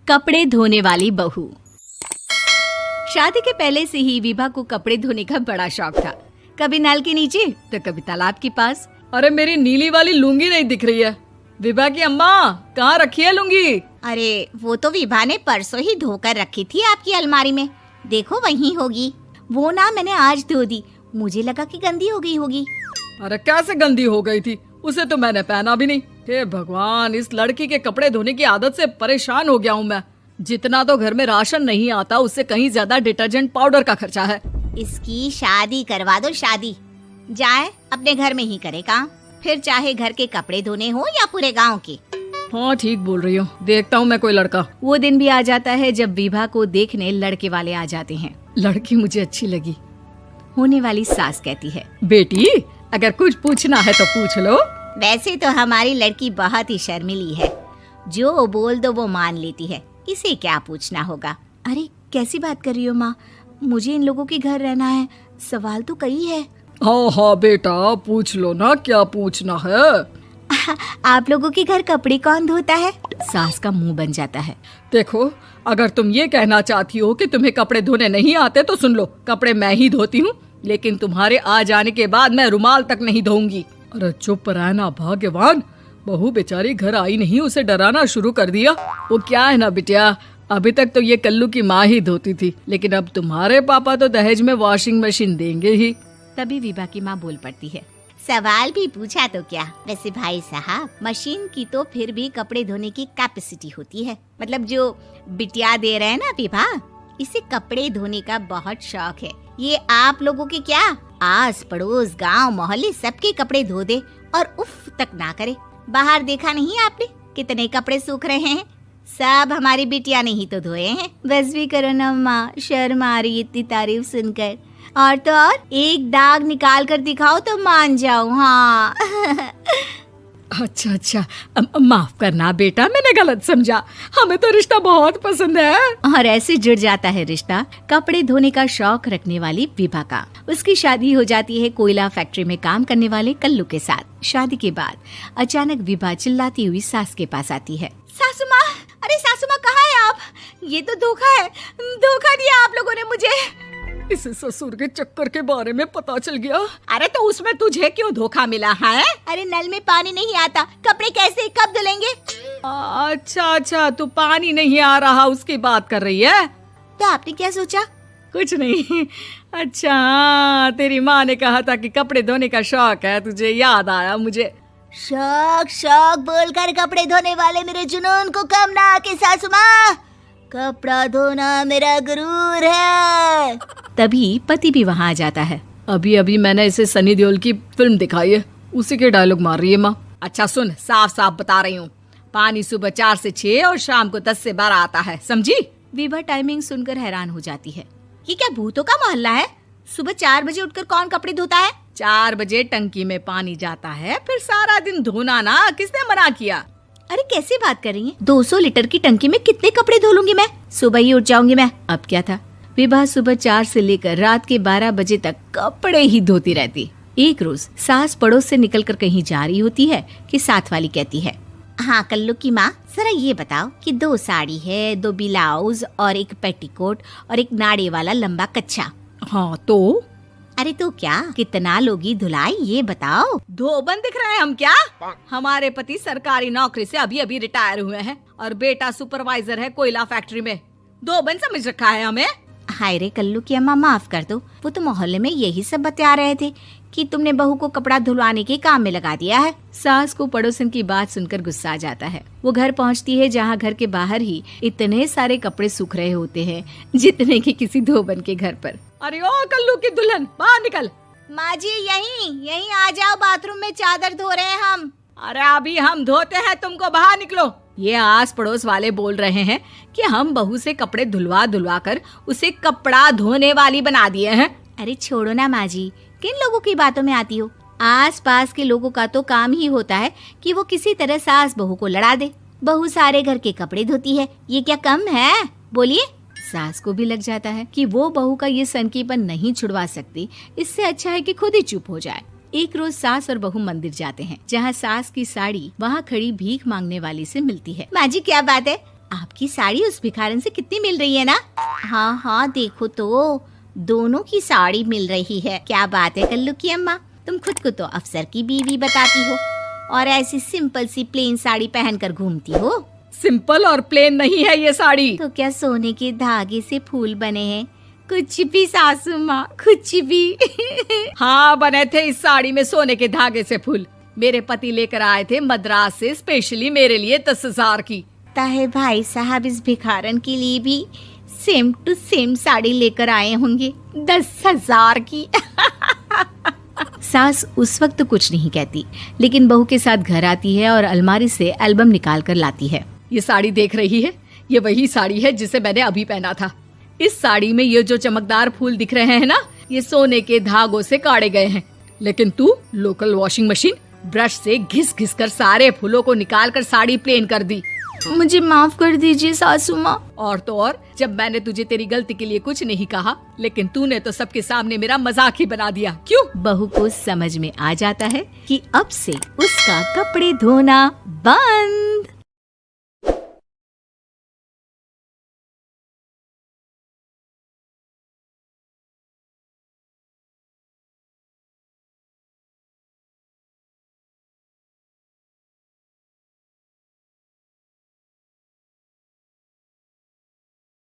कपड़े धोने वाली बहू। शादी के पहले से ही विभा को कपड़े धोने का बड़ा शौक था। कभी नल के नीचे तो कभी तालाब के पास। अरे मेरी नीली वाली लुंगी नहीं दिख रही है। विभा की अम्मा, कहाँ रखी है लुंगी? अरे वो तो विभा ने परसों ही धोकर रखी थी आपकी अलमारी में, देखो वहीं होगी। वो ना मैंने आज धो दी, मुझे लगा कि गंदी हो गई होगी। अरे कैसे गंदी हो गई थी? उसे तो मैंने पहना भी नहीं। हे भगवान, इस लड़की के कपड़े धोने की आदत से परेशान हो गया हूँ मैं। जितना तो घर में राशन नहीं आता, उससे कहीं ज्यादा डिटर्जेंट पाउडर का खर्चा है। इसकी शादी करवा दो, शादी जाए अपने घर में ही करे काम, फिर चाहे घर के कपड़े धोने हो या पूरे गांव के। हाँ ठीक बोल रही हूँ, देखता हूँ मैं कोई लड़का। वो दिन भी आ जाता है जब विभा को देखने लड़के वाले आ जाते हैं। लड़की मुझे अच्छी लगी। होने वाली सास कहती है, बेटी अगर कुछ पूछना है तो पूछ लो। वैसे तो हमारी लड़की बहुत ही शर्मीली है, जो बोल दो वो मान लेती है, इसे क्या पूछना होगा। अरे कैसी बात कर रही हो माँ, मुझे इन लोगों के घर रहना है, सवाल तो कई है। हाँ हाँ बेटा, पूछ लो ना, क्या पूछना है। आप लोगों के घर कपड़े कौन धोता है? सास का मुंह बन जाता है। देखो, अगर तुम ये कहना चाहती हो कि तुम्हें कपड़े धोने नहीं आते तो सुन लो, कपड़े मैं ही धोती हूँ, लेकिन तुम्हारे आ जाने के बाद मैं रुमाल तक नहीं धोऊंगी। अरे चुप रहना भाग्यवान, बहू बेचारी घर आई नहीं, उसे डराना शुरू कर दिया। वो क्या है ना बिटिया, अभी तक तो ये कल्लू की माँ ही धोती थी, लेकिन अब तुम्हारे पापा तो दहेज में वॉशिंग मशीन देंगे ही। तभी विभा की माँ बोल पड़ती है, सवाल भी पूछा तो क्या। वैसे भाई साहब, मशीन की तो फिर भी कपड़े धोने की कैपेसिटी होती है। मतलब जो बिटिया दे रहे हैं ना विभा, इसे कपड़े धोने का बहुत शौक है। ये आप लोगों के क्या, आस पड़ोस गांव मोहल्ले सबके कपड़े धो दे और उफ तक ना करे। बाहर देखा नहीं आपने कितने कपड़े सूख रहे हैं? सब हमारी बिटिया ने ही तो धोए हैं। बस भी करो ना माँ, शर्म आ रही इतनी तारीफ सुनकर। और तो और एक दाग निकाल कर दिखाओ तो मान जाओ। हाँ अच्छा, माफ करना बेटा, मैंने गलत समझा। हमें तो रिश्ता बहुत पसंद है। और ऐसे जुड़ जाता है रिश्ता कपड़े धोने का शौक रखने वाली विभा का। उसकी शादी हो जाती है कोयला फैक्ट्री में काम करने वाले कल्लू के साथ। शादी के बाद अचानक विभा चिल्लाती हुई सास के पास आती है। सासू माँ, अरे सासू माँ कहाँ है आप? ये तो धोखा है, धोखा दिया आप लोगों ने मुझे। इसे ससुर के चक्कर के बारे में पता चल गया। अरे तो उसमें तुझे क्यों धोखा मिला है? अरे नल में पानी नहीं आता, कपड़े कैसे कब धुलेंगे? अच्छा, तू पानी नहीं आ रहा उसकी बात कर रही है। तो आपने क्या सोचा? कुछ नहीं। अच्छा, तेरी माँ ने कहा था कि कपड़े धोने का शौक है तुझे, याद आया मुझे। शौक बोलकर कपड़े धोने वाले मेरे जुनून को कम ना आके सासू माँ, कपड़ा धोना मेरा गुरूर है। तभी पति भी वहाँ आ जाता है। अभी मैंने इसे सनी देओल की फिल्म दिखाई है, उसी के डायलॉग मार रही है माँ। अच्छा सुन, साफ साफ बता रही हूँ, पानी सुबह 4 से 6 और शाम को 10 से 12 आता है, समझी? विभा टाइमिंग सुनकर हैरान हो जाती है। ये क्या भूतों का मोहल्ला है? सुबह 4 बजे उठकर कौन कपड़े धोता है? 4 बजे टंकी में पानी जाता है, फिर सारा दिन धोना ना, किसने मना किया? अरे कैसी बात कर रही है? 200 लीटर की टंकी में कितने कपड़े धो लूंगी मैं, सुबह ही उठ जाऊंगी मैं। अब क्या था, विभा सुबह 4 से लेकर रात के 12 बजे तक कपड़े ही धोती रहती। एक रोज सास पड़ोस से निकलकर कहीं जा रही होती है कि साथ वाली कहती है, हाँ कल्लू की माँ, जरा ये बताओ कि 2 साड़ी है, 2 ब्लाउज और एक पेटीकोट और एक नाड़े वाला लंबा कच्छा। हाँ तो? अरे तो क्या, कितना लोगी धुलाई ये बताओ। धोबन दिख रहे हैं हम क्या? हमारे पति सरकारी नौकरी से अभी रिटायर हुए हैं और बेटा सुपरवाइजर है कोयला फैक्ट्री में। धोबन समझ रखा है हमें? हाय रे कल्लू की अम्मा, माफ कर दो, वो तो मोहल्ले में यही सब बता रहे थे कि तुमने बहू को कपड़ा धुलवाने के काम में लगा दिया है। सास को पड़ोसन की बात सुनकर गुस्सा आ जाता है। वो घर पहुंचती है जहां घर के बाहर ही इतने सारे कपड़े सूख रहे होते हैं जितने कि किसी धोबन के घर पर। अरे ओ कल्लू की दुल्हन, बाहर निकल। माँ जी यहीं आ जाओ, बाथरूम में चादर धो रहे हैं हम। अरे अभी हम धोते हैं, तुमको बाहर निकलो। ये आस पड़ोस वाले बोल रहे हैं कि हम बहू से कपड़े धुलवा कर उसे कपड़ा धोने वाली बना दिए हैं। अरे छोड़ो ना माँ जी, किन लोगों की बातों में आती हो? आस पास के लोगों का तो काम ही होता है कि वो किसी तरह सास बहू को लड़ा दे। बहू सारे घर के कपड़े धोती है, ये क्या कम है? बोलिए। सास को भी लग जाता है कि वो बहू का ये सनकीपन नहीं छुड़वा सकती, इससे अच्छा है कि खुद ही चुप हो जाए। एक रोज सास और बहू मंदिर जाते हैं, जहाँ सास की साड़ी वहाँ खड़ी भीख मांगने वाली से मिलती है। माँ जी क्या बात है, आपकी आपकी साड़ी उस भिखारन से कितनी मिल रही है ना? हाँ हाँ देखो तो, दोनों की साड़ी मिल रही है। क्या बात है कल्लू की अम्मा, तुम खुद को तो अफसर की बीवी बताती हो और ऐसी सिंपल सी प्लेन साड़ी पहनकर घूमती हो। सिंपल और प्लेन नहीं है ये साड़ी। तो क्या सोने के धागे से फूल बने हैं? कुछ भी सासू माँ, कुछ भी। हाँ बने थे इस साड़ी में सोने के धागे से फूल। मेरे पति लेकर आए थे मद्रास से स्पेशली मेरे लिए 10,000 की। ताहे भाई साहब इस भिखारन के लिए भी सेम टू सेम साड़ी लेकर आए होंगे 10,000 की। सास उस वक्त तो कुछ नहीं कहती, लेकिन बहू के साथ घर आती है और अलमारी से एल्बम निकाल कर लाती है। ये साड़ी देख रही है, ये वही साड़ी है जिसे मैंने अभी पहना था। इस साड़ी में ये जो चमकदार फूल दिख रहे हैं ना, ये सोने के धागों से काढ़े गए हैं। लेकिन तू लोकल वॉशिंग मशीन ब्रश से घिस घिस कर सारे फूलों को निकाल कर साड़ी प्लेन कर दी। मुझे माफ कर दीजिए सासू माँ। और तो और, जब मैंने तुझे तेरी गलती के लिए कुछ नहीं कहा, लेकिन तूने तो सबके सामने मेरा मजाक ही बना दिया। क्यों? बहू को समझ में आ जाता है कि अब से उसका कपड़े धोना बंद।